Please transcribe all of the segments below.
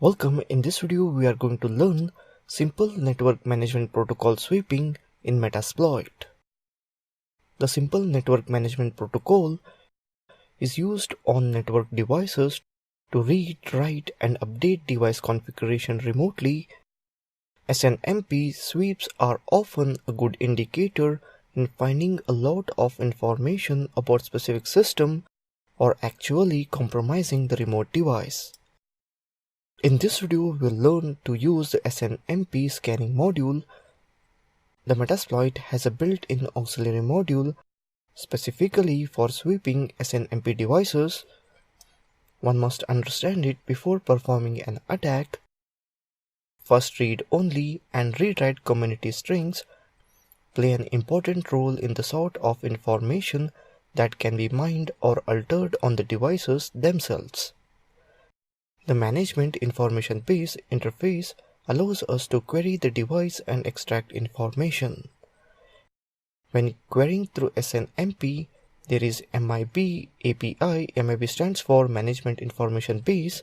Welcome. In this video we are going to learn simple network management protocol sweeping in Metasploit. The simple network management protocol is used on network devices to read, write and update device configuration remotely. SNMP sweeps are often a good indicator in finding a lot of information about specific system or actually compromising the remote device. In this video, we'll learn to use the SNMP scanning module. The Metasploit has a built-in auxiliary module specifically for sweeping SNMP devices. One must understand it before performing an attack. First, read-only and read-write community strings play an important role in the sort of information that can be mined or altered on the devices themselves. The Management Information Base interface allows us to query the device and extract information. When querying through SNMP, there is MIB API. MIB stands for Management Information Base.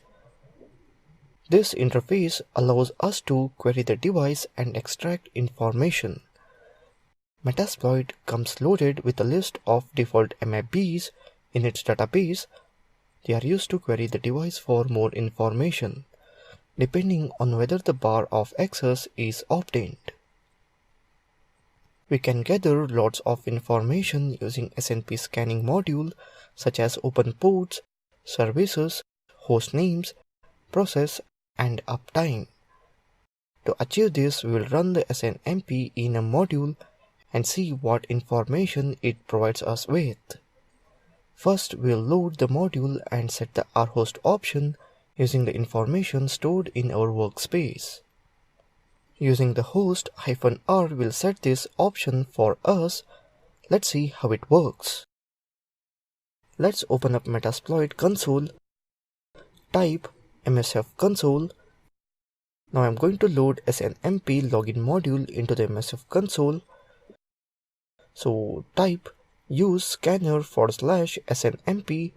This interface allows us to query the device and extract information. Metasploit comes loaded with a list of default MIBs in its database. They are used to query the device for more information, depending on whether the bar of access is obtained. We can gather lots of information using SNP scanning module such as open ports, services, host names, process, and uptime. To achieve this, we will run the SNMP in a module and see what information it provides us with. First, we'll load the module and set the rhost option using the information stored in our workspace. Using the host -r will set this option for us. Let's see how it works. Let's open up Metasploit console. Type msf console. Now I'm going to load SNMP login module into the msf console. So type use scanner /SNMP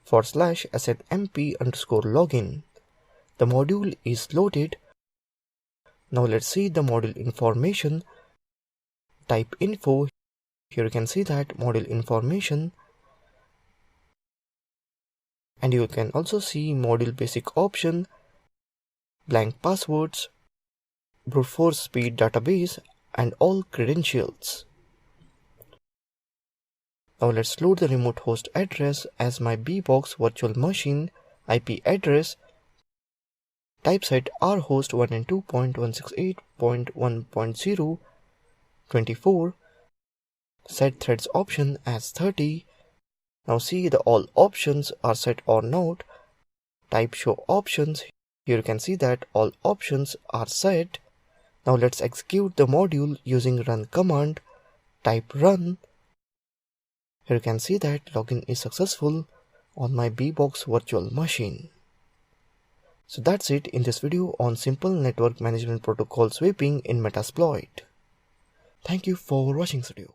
/SNMP_login. The module is loaded. Now let's see the module information. Type info. Here you can see that module information. And you can also see module basic option, blank passwords, brute force speed database, and all credentials. Now let's load the remote host address as my bbox virtual machine IP address. Typeset rhost 192.168.1.0 Set threads option as 30. Now see the all options are set or not. Type show options. Here you can see that all options are set. Now let's execute the module using run command. Type run. Here you can see that login is successful on my bbox virtual machine. So that's it in this video on simple network management protocol sweeping in Metasploit. Thank you for watching this video.